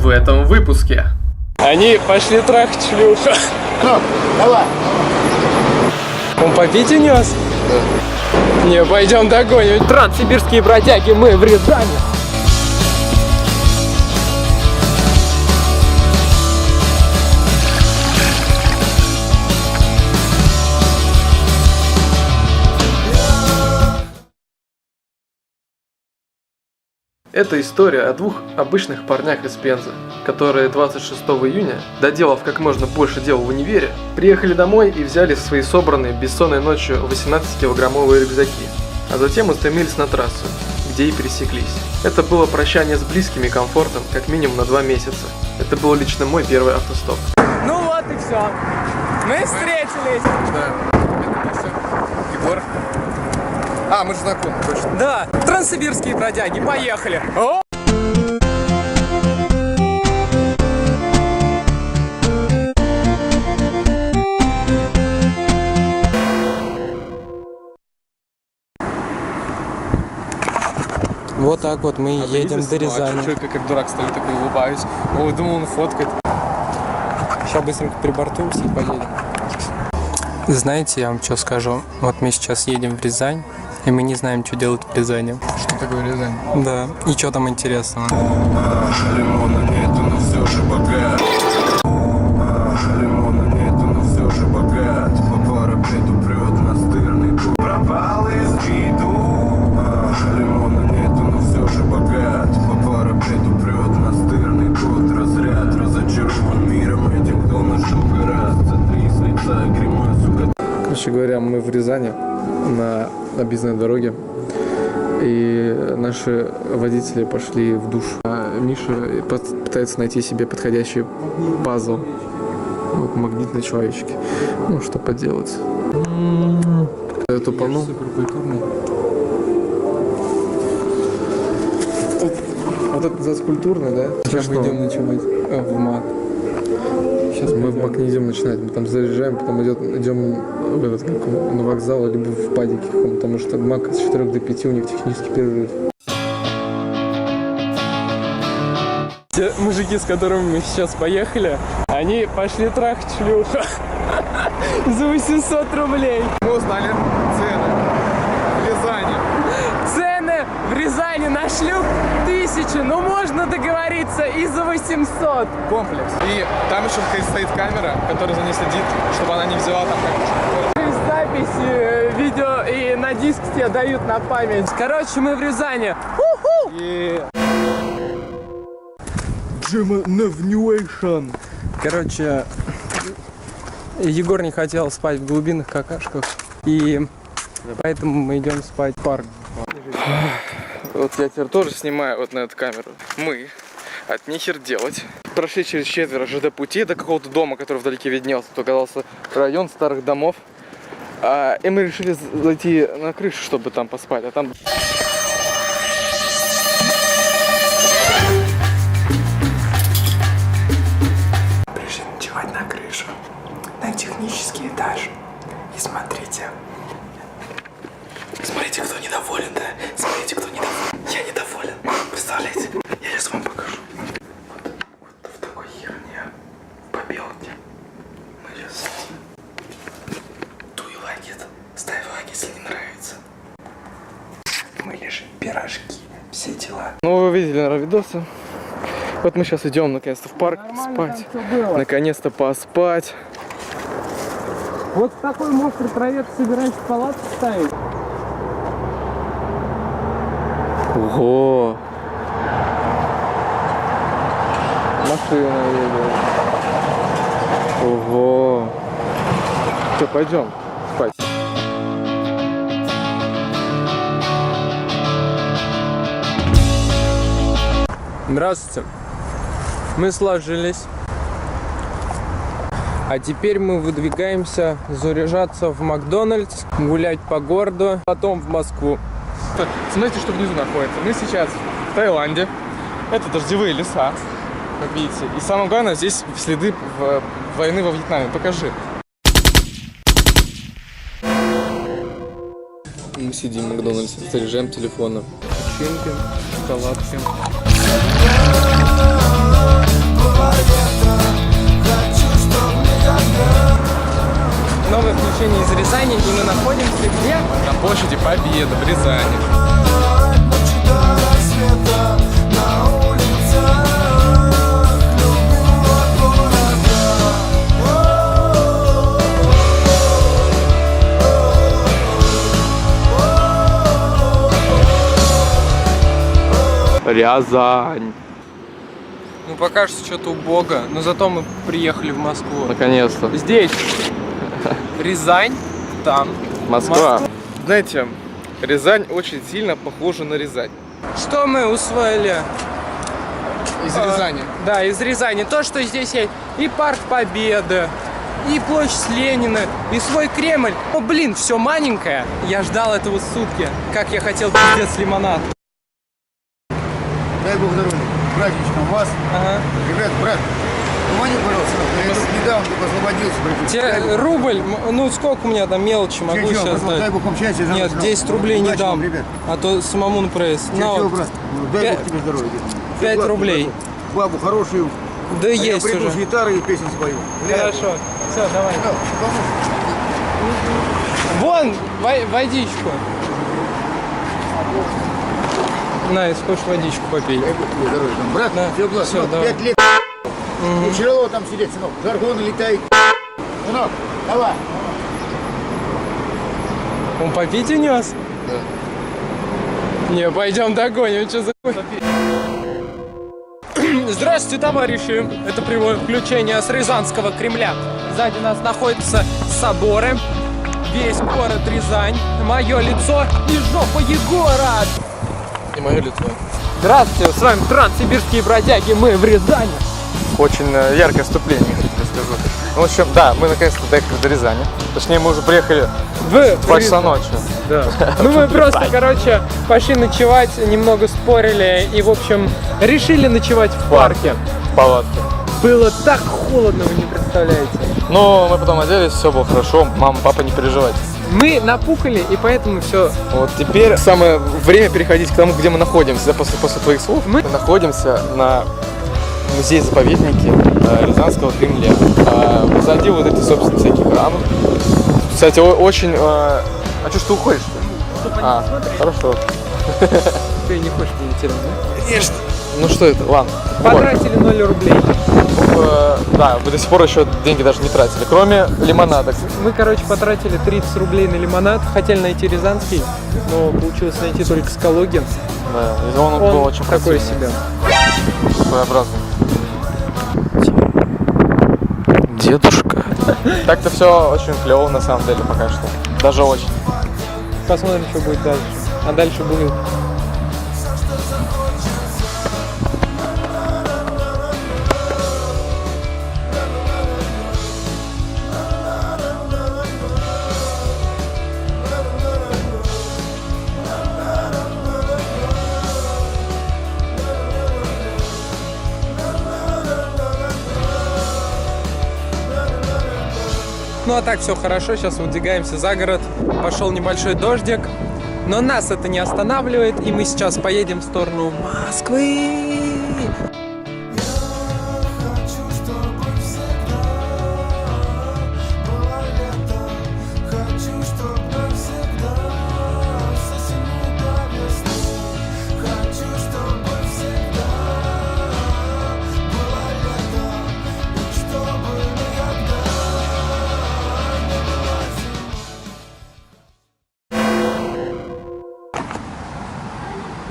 В этом выпуске. Они пошли трахать шлюху. Ну, давай. Он попить унес? Да. Не, пойдем догоним. Транссибирские бродяги, мы в Рязани. Это история о двух обычных парнях из Пензы, которые 26 июня, доделав как можно больше дел в универе, приехали домой и взяли свои собранные бессонной ночью 18-килограммовые рюкзаки, а затем устремились на трассу, где и пересеклись. Это было прощание с близкими и комфортом как минимум на 2 месяца. Это был лично мой первый автостоп. Ну вот и все. Мы встретились. Да. Это все. Егор. А, мы же знакомы, точно. Да, транссибирские бродяги, поехали. О! Вот так вот мы едем до Рязани. Что, как дурак стали, такой улыбаюсь. О, думал, он фоткает. Сейчас быстренько прибортуемся и поедем. Знаете, я вам что скажу? Вот мы сейчас едем в Рязань, и мы не знаем, что делать в Рязани. Что такое Рязань? Да, и что там интересного? Лимона нету, но все же богат. Лимона нету, но все же богат. По парапету прет настырный путь. Пропал из виду. Лимона нету, но все же богат. По парапету прет настырный кот. Разряд разочарован миром этим, кто нашел гораздо. Сотри с лица гримасу. Короче говоря, мы в Рязани на объездной дороге, и наши водители пошли в душ. А Миша пытается найти себе подходящий пазл. Вот магнитные человечки. Ну, что поделать. Я тупанул. Суперкультурный. Вот это за культурный, да? Сейчас мы идем ночевать в МАК. Сейчас мы в МАК не идем начинать, мы там заряжаем, потом идем в этот, на вокзал, либо в падике, потому что МАК с 4 до 5 у них технический перерыв. Те мужики, с которыми мы сейчас поехали, они пошли трахать шлюху за 800 рублей. Мы узнали цены в Рязани. Цены в Рязани на шлюх 1000, ну можно договориться и за 800. Комплекс. И там еще стоит камера, которая за ней следит, чтобы она не взяла там как-то. Есть запись, видео и на диск тебе дают на память. Короче, мы в Рязани. Короче, Егор не хотел спать в глубинных какашках, и поэтому мы идем спать в парк. Вот я теперь тоже снимаю вот на эту камеру. Мы от нихер делать прошли через четверо ЖД пути до какого-то дома, который вдалеке виднелся. Это оказался район старых домов. И мы решили зайти на крышу, чтобы там поспать. А там... Пришли ночевать на крышу, на технический этаж. И смотрите. Смотрите, кто недоволен, да? Смотрите, кто недоволен. Я недоволен. Представляете? Я сейчас вам покажу. Вот в такой херне побелке. Мы сейчас do you like it? Ставь лайк, если не нравится. Мы лежим, пирожки, все дела. Ну, вы видели, наверное, видосы. Вот мы сейчас идем наконец-то в парк спать. Наконец-то поспать. Вот в такой мокрой траве ты собираешься палатку ставить? Ого! Машина едет. Ого! Все, пойдем спать. Здравствуйте. Мы сложились. А теперь мы выдвигаемся заряжаться в Макдональдс, гулять по городу, потом в Москву. Смотрите, что внизу находится. Мы сейчас в Таиланде. Это дождевые леса, как видите. И самое главное, здесь следы войны во Вьетнаме. Покажи. Мы сидим в Макдональдсе, заряжаем телефоны. Печеньки, шоколадки. Рязань. Ну пока что что-то убого, но зато мы приехали в Москву. Наконец-то. Здесь Рязань, там Москва. Знаете, Рязань очень сильно похожа на Рязань. Что мы усвоили? Из Рязани. Да, из Рязани. То, что здесь есть и Парк Победы, и площадь Ленина, и свой Кремль. О, блин, все маленькое. Я ждал этого сутки. Как я хотел пиздец лимонад. Дай бог здоровья. Праздничком вас. Ага. Ребят, брат, помоги, пожалуйста. Я тут недавно только освободился. братик. Тебе рубль, ну сколько у меня там мелочи могу Чё, сейчас дай дать? бог вам счастья. Нет, 10 рублей не Удачи вам, дам, ребят. а то самому на проезд. На, Чё, вот, брат? Ну, дай Пя- бог тебе здоровья. 5 Бабу, рублей. Бабу хорошую. Да А я есть приду с уже. гитарой и песен спою. Хорошо, все, давай. Да, помог. Вон, водичку. На, если хочешь водичку попей. Дай бог тебе здоровья. Там, брат, Да, все, глаз, всё, сынок, давай. 5 лет. Не тяжело там сидеть, сынок. Жаргоны летает. Сынок, давай. Он попить унес? Да. Не, пойдем догоним, что за хуй? Здравствуйте, товарищи! Это прямое включение с Рязанского Кремля. Сзади нас находятся соборы, весь город Рязань, мое лицо и жопа Егора! И мое лицо. Здравствуйте, с вами Транссибирские бродяги, мы в Рязани. Очень яркое вступление, я тебе скажу. Ну, в общем, да, мы наконец-то доехали до Рязани. Точнее, мы уже приехали в 2 часа ночи. Да. Ну мы просто, короче, пошли ночевать, немного спорили и, в общем, решили ночевать в парке. В палатке. Было так холодно, вы не представляете. Но мы потом оделись, все было хорошо. Мама, папа, не переживайте. Мы напукали, и поэтому все. Вот теперь самое время переходить к тому, где мы находимся. После твоих слов мы находимся на музее-заповеднике Рязанского Кремля. Позади вот эти, собственно, всякие храмы. Кстати, очень... А что ж ты уходишь? Хорошо. Ты не хочешь комментировать, да? Конечно. Ну что это? Ладно. Потратили 0 рублей. Да, вы до сих пор еще деньги даже не тратили, кроме лимонада. Мы, короче, потратили 30 рублей на лимонад. Хотели найти рязанский, но получилось найти только с Калуги. Да, и он был очень такой противный, себе. своеобразный. Дедушка. Так-то все очень клево на самом деле пока что. Даже очень. Посмотрим, что будет дальше. А дальше будет. Ну а так все хорошо, сейчас выдвигаемся за город. Пошел небольшой дождик, но нас это не останавливает, и мы сейчас поедем в сторону Москвы.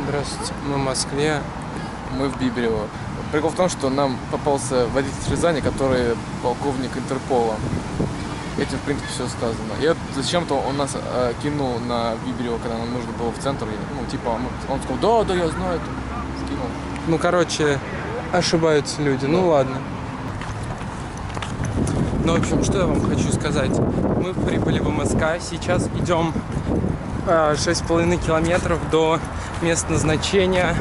Здравствуйте, мы в Москве. Мы в Биберево. Прикол в том, что нам попался водитель из Рязани, который полковник Интерпола. Этим, в принципе, все сказано. И вот зачем-то он нас кинул на Биберево, когда нам нужно было в центр. Ну, типа, он сказал, да, я знаю, скинул. Ну, короче, ошибаются люди. Ну ладно. Ну, в общем, что я вам хочу сказать. Мы прибыли в МСК. Сейчас идем 6,5 километров до места назначения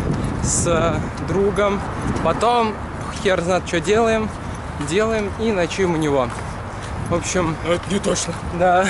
с другом. Потом хер знает, что делаем. Делаем и ночуем у него. В общем... Это не точно. Да.